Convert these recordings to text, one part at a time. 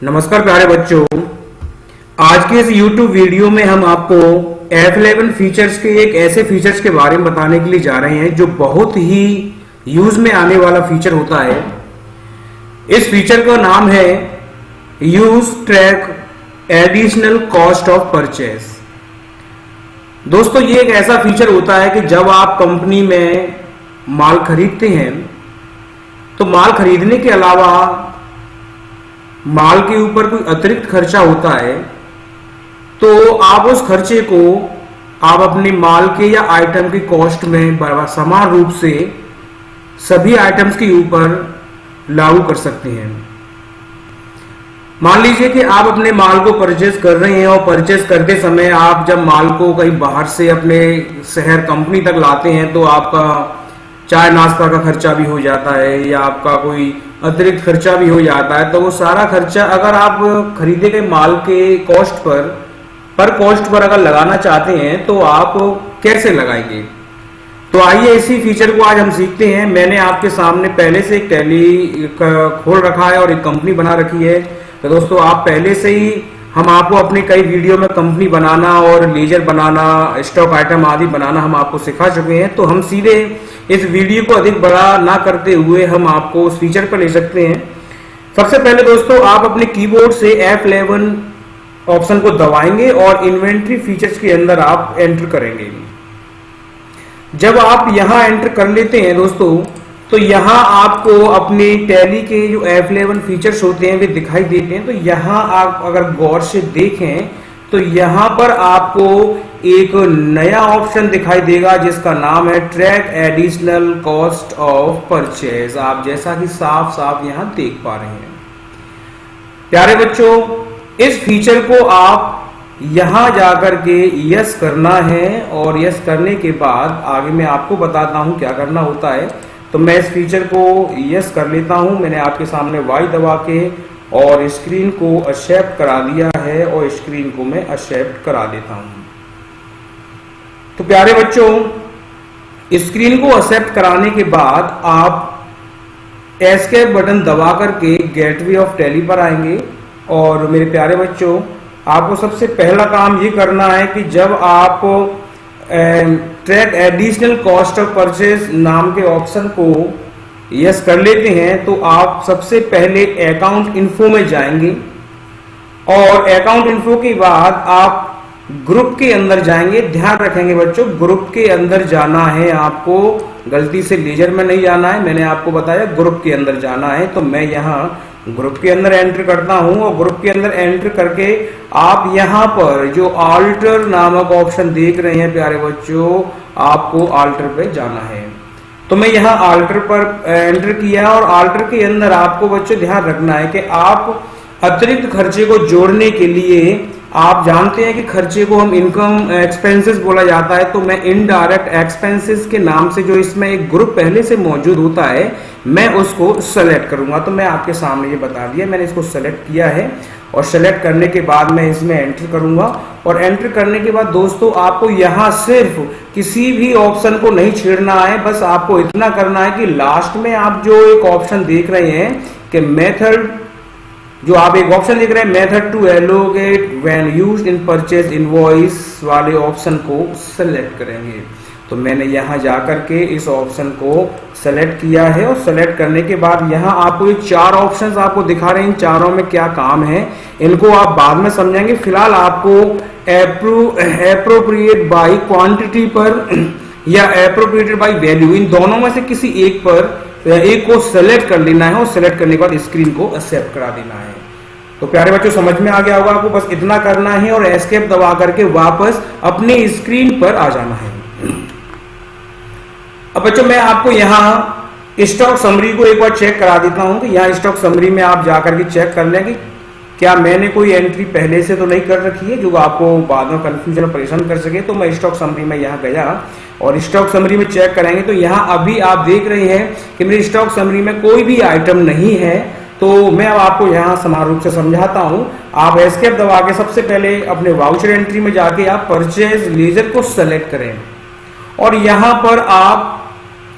नमस्कार प्यारे बच्चों, आज के इस YouTube वीडियो में हम आपको F11 फीचर्स के एक ऐसे फीचर्स के बारे में बताने के लिए जा रहे हैं जो बहुत ही यूज में आने वाला फीचर होता है। इस फीचर का नाम है use track additional cost of purchase. दोस्तों, ये एक ऐसा फीचर होता है कि जब आप कंपनी में माल खरीदते हैं तो माल खरीदने के अलावा माल के ऊपर कोई अतिरिक्त खर्चा होता है तो आप उस खर्चे को आप अपने माल के या आइटम की कॉस्ट में समान रूप से सभी आइटम्स के ऊपर लागू कर सकते हैं। मान लीजिए कि आप अपने माल को परचेज कर रहे हैं और परचेज करते समय आप जब माल को कहीं बाहर से अपने शहर कंपनी तक लाते हैं तो आपका चाय नाश्ता का खर्चा भी हो जाता है या आपका कोई अतिरिक्त खर्चा भी हो जाता है। तो वो सारा खर्चा अगर आप खरीदे गए माल के कॉस्ट पर कॉस्ट पर अगर लगाना चाहते हैं तो आप कैसे लगाएंगे। तो आइए इसी फीचर को आज हम सीखते हैं। मैंने आपके सामने पहले से एक टैली खोल रखा है और एक कंपनी बना रखी है। तो दोस्तों, आप पहले से ही हम आपको अपने कई वीडियो में कंपनी बनाना और लेजर बनाना, स्टॉक आइटम आदि बनाना हम आपको सिखा चुके हैं। तो हम सीधे इस वीडियो को अधिक बड़ा ना करते हुए हम आपको उस फीचर पर ले सकते हैं। सबसे पहले दोस्तों, आप अपने कीबोर्ड से F11 ऑप्शन को दबाएंगे और इन्वेंट्री फीचर्स के अंदर आप एंटर करेंगे। जब आप यहां एंटर कर लेते हैं दोस्तों, तो यहां आपको अपने टैली के जो F11 फीचर्स होते हैं वे दिखाई देते हैं। तो यहां आप अगर गौर से देखें तो यहां पर आपको एक नया ऑप्शन दिखाई देगा जिसका नाम है track additional cost of purchase. आप जैसा कि साफ साफ यहां देख पा रहे हैं। प्यारे बच्चों, इस फीचर को आप यहां जाकर के यस करना है और यस करने के बाद आगे मैं आपको बताता हूं क्या करना होता है। तो मैं इस फीचर को यस कर लेता हूं। मैंने आपके सामने वाई दबा के और स्क्रीन को एक्सेप्ट करा दिया है और स्क्रीन को मैं एक्सेप्ट करा देता हूं। तो प्यारे बच्चों, स्क्रीन को एक्सेप्ट कराने के बाद आप एस्केप बटन दबा करके गेटवे ऑफ टैली पर आएंगे। और मेरे प्यारे बच्चों, आपको सबसे पहला काम ये करना है कि जब आप track additional cost of purchase नाम के ऑप्शन को यस कर लेते हैं तो आप सबसे पहले अकाउंट इन्फो में जाएंगे और अकाउंट इन्फो के बाद आप ग्रुप के अंदर जाएंगे। ध्यान रखेंगे बच्चों, ग्रुप के अंदर जाना है आपको, गलती से लेजर में नहीं जाना है। मैंने आपको बताया ग्रुप के अंदर जाना है। तो मैं यहाँ ग्रुप के अंदर एंटर करता हूं और ग्रुप के अंदर एंटर करके आप यहां पर जो आल्टर नामक ऑप्शन देख रहे हैं प्यारे बच्चों, आपको आल्टर पे जाना है। तो मैं यहां आल्टर पर एंटर किया और आल्टर के अंदर आपको बच्चों ध्यान रखना है कि आप अतिरिक्त खर्चे को जोड़ने के लिए, आप जानते हैं कि खर्चे को हम इनकम एक्सपेंसेस बोला जाता है, तो मैं इनडायरेक्ट एक्सपेंसेस के नाम से जो इसमें एक ग्रुप पहले से मौजूद होता है मैं उसको सेलेक्ट करूंगा। तो मैं आपके सामने ये बता दिया, मैंने इसको सेलेक्ट किया है और सेलेक्ट करने के बाद मैं इसमें एंटर करूंगा। और एंटर करने के बाद दोस्तों, आपको यहाँ सिर्फ किसी भी ऑप्शन को नहीं छेड़ना है। बस आपको इतना करना है कि लास्ट में आप जो एक ऑप्शन देख रहे हैं कि मेथड, जो आप एक ऑप्शन देख रहे हैं method to allocate when used in purchase invoice वाले ऑप्शन को सेलेक्ट करेंगे। तो मैंने यहां जाकर के इस ऑप्शन को सेलेक्ट किया है और सेलेक्ट करने के बाद यहां आपको ये चार ऑप्शंस आपको दिखा रहे हैं। इन चारों में क्या काम है इनको आप बाद में समझेंगे। फिलहाल आपको एप्रोप्रिएट बाय क्वांटिटी पर या एप्रोप्रिएटेड बाय वैल्यू, इन दोनों में से किसी एक को सेलेक्ट कर लेना है और सेलेक्ट करने के बाद स्क्रीन को एक्सेप्ट करा देना है। तो प्यारे बच्चों, समझ में आ गया होगा आपको। बस इतना करना है और एस्केप दबा करके वापस अपने स्क्रीन पर आ जाना है। अब बच्चों, मैं आपको यहाँ स्टॉक समरी को एक बार चेक करा देता हूं। तो यहाँ स्टॉक समरी में आप जाकर के चेक कर लेंगे क्या मैंने कोई एंट्री पहले से तो नहीं कर रखी है जो आपको बाद में कंफ्यूजन और परेशान कर सके। तो मैं स्टॉक समरी में यहाँ गया और स्टॉक समरी में चेक कराएंगे। तो यहाँ अभी आप देख रहे हैं कि मेरी स्टॉक समरी में कोई भी आइटम नहीं है। तो मैं अब आपको यहाँ समान रूप से समझाता हूँ। आप एस्केप दबा के सबसे पहले अपने वाउचर एंट्री में जाके आप परचेज लेजर को सेलेक्ट करें और यहाँ पर आप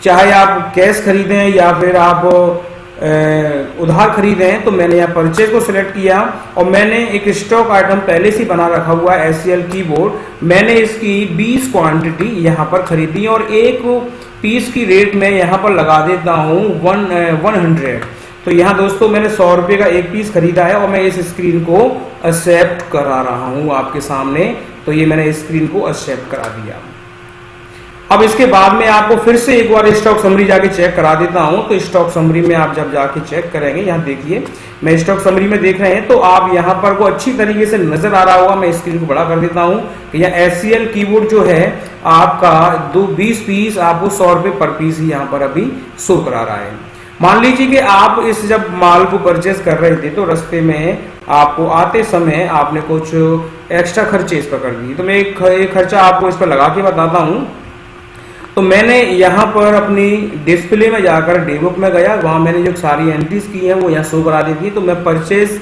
चाहे आप कैश खरीदें या फिर आप उधार खरीदे हैं, तो मैंने यहाँ परचेज को सिलेक्ट किया और मैंने एक स्टॉक आइटम पहले से बना रखा हुआ है SCL कीबोर्ड। मैंने इसकी 20 क्वांटिटी यहाँ पर खरीदी और एक पीस की रेट मैं यहाँ पर लगा देता हूँ 100। तो यहाँ दोस्तों मैंने 100 रुपये का एक पीस खरीदा है और मैं इस स्क्रीन को एक्सेप्ट करा रहा हूँ आपके सामने। तो ये मैंने स्क्रीन को एक्सेप्ट करा दिया। अब इसके बाद में आपको फिर से एक बार स्टॉक समरी जाके चेक करा देता हूं। तो स्टॉक समरी में आप जब जाके चेक करेंगे, यहाँ देखिए मैं स्टॉक समरी में देख रहे हैं, तो आप यहाँ पर को अच्छी तरीके से नजर आ रहा होगा। मैं स्क्रीन को बड़ा कर देता हूं कि यहाँ SCL कीबोर्ड जो है आपका 20 पीस आपको 100 रुपये पर पीस ही यहाँ पर अभी शो करा रहा है। मान लीजिए कि आप इस जब माल को परचेज कर रहे थे तो रास्ते में आपको आते समय आपने कुछ एक्स्ट्रा खर्चे इस पर कर दिए। तो मैं एक खर्चा आपको इस पर लगा के बताता हूँ। तो मैंने यहाँ पर अपनी डिस्प्ले में जाकर डेबुक में गया, वहाँ मैंने जो सारी एंट्रीज की हैं वो यहाँ शो करा दी थी। तो मैं परचेज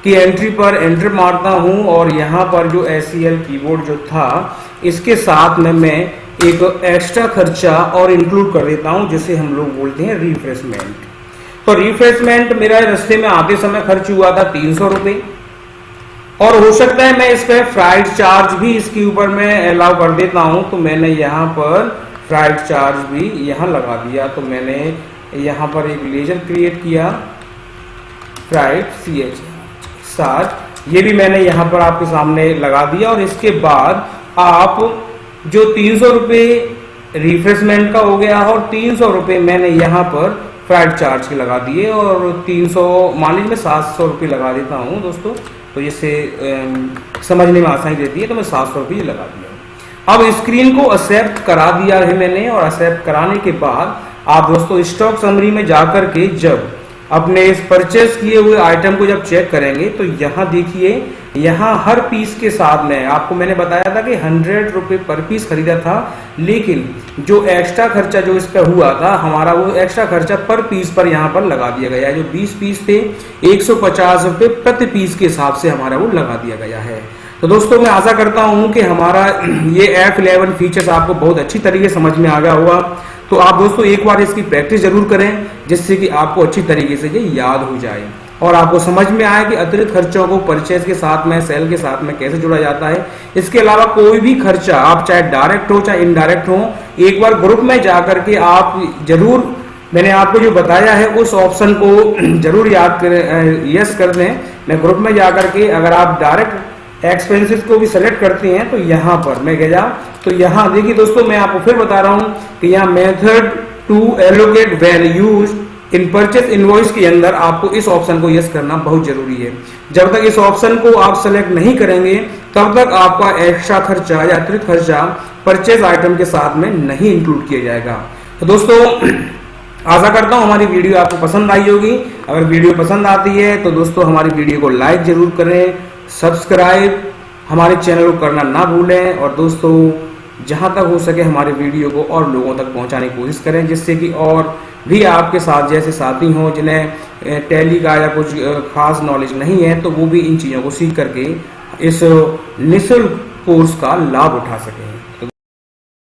की एंट्री पर एंटर मारता हूँ और यहाँ पर जो SCL कीबोर्ड जो था इसके साथ में मैं एक एक्स्ट्रा खर्चा और इंक्लूड कर देता हूँ, जिसे हम लोग बोलते हैं रिफ्रेशमेंट। तो रिफ्रेशमेंट मेरा रास्ते में आते समय खर्च हुआ था 300 रुपये और हो सकता है मैं इस पर फ्राइट चार्ज भी इसके ऊपर मैं अलाउ कर देता हूँ। तो मैंने यहाँ पर फ्राइट चार्ज भी यहाँ लगा दिया। तो मैंने यहाँ पर एक लेजर क्रिएट किया फ्राइट CH चार्ज, ये भी मैंने यहाँ पर आपके सामने लगा दिया। और इसके बाद आप जो 300 रुपये रिफ्रेशमेंट का हो गया और 300 रुपये मैंने यहाँ पर फ्राइट चार्ज के लगा दिए और 300 मान लीजिए मैं 700 रुपये लगा देता हूँ दोस्तों। तो इससे समझने में आसानी देती है, तो मैं 700 रुपये लगा दिया। अब स्क्रीन को एक्सेप्ट करा दिया है मैंने और एक्सेप्ट कराने के बाद आप दोस्तों स्टॉक समरी में जाकर के जब अपने इस परचेस किए हुए आइटम को जब चेक करेंगे तो यहाँ देखिए, यहाँ हर पीस के साथ में आपको मैंने बताया था कि 100 रुपये पर पीस खरीदा था, लेकिन जो एक्स्ट्रा खर्चा जो इस पर हुआ था हमारा, वो एक्स्ट्रा खर्चा पर पीस पर यहाँ पर लगा दिया गया है। जो 20 पीस थे 150 रुपये प्रति पीस के हिसाब से हमारा वो लगा दिया गया है। तो दोस्तों मैं आशा करता हूं कि हमारा ये F11 फीचर्स आपको बहुत अच्छी तरीके से समझ में आ गया होगा। तो आप दोस्तों एक बार इसकी प्रैक्टिस जरूर करें, जिससे कि आपको अच्छी तरीके से ये याद हो जाए और आपको समझ में आए कि अतिरिक्त खर्चों को परचेज के साथ में, सेल के साथ में कैसे जोड़ा जाता है। इसके अलावा कोई भी खर्चा आप चाहे डायरेक्ट हो चाहे इनडायरेक्ट हो, एक बार ग्रुप में जाकर के आप जरूर, मैंने आपको जो बताया है उस ऑप्शन को जरूर याद करें, यस कर दें। मैं ग्रुप में जाकर के अगर आप डायरेक्ट एक्सपेंसेस को भी सेलेक्ट करते हैं तो यहाँ पर मैं गया, तो यहाँ देखिए दोस्तों मैं आपको फिर बता रहा हूँ कि यहाँ method to allocate values in purchase invoice के अंदर आपको इस ऑप्शन को यस करना बहुत जरूरी है। जब तक इस ऑप्शन को आप सेलेक्ट नहीं करेंगे तब तक आपका एक्स्ट्रा खर्चा या अतिरिक्त खर्चा परचेज आइटम के साथ में नहीं इंक्लूड किया जाएगा। तो दोस्तों आशा करता हूँ हमारी वीडियो आपको पसंद आई होगी। अगर वीडियो पसंद आती है तो दोस्तों हमारी वीडियो को लाइक जरूर करें, सब्सक्राइब हमारे चैनल को करना ना भूलें और दोस्तों जहां तक हो सके हमारे वीडियो को और लोगों तक पहुंचाने की कोशिश करें, जिससे कि और भी आपके साथ जैसे साथी हों जिन्हें टैली का या कुछ खास नॉलेज नहीं है, तो वो भी इन चीज़ों को सीख करके इस निःशुल्क कोर्स का लाभ उठा सकें।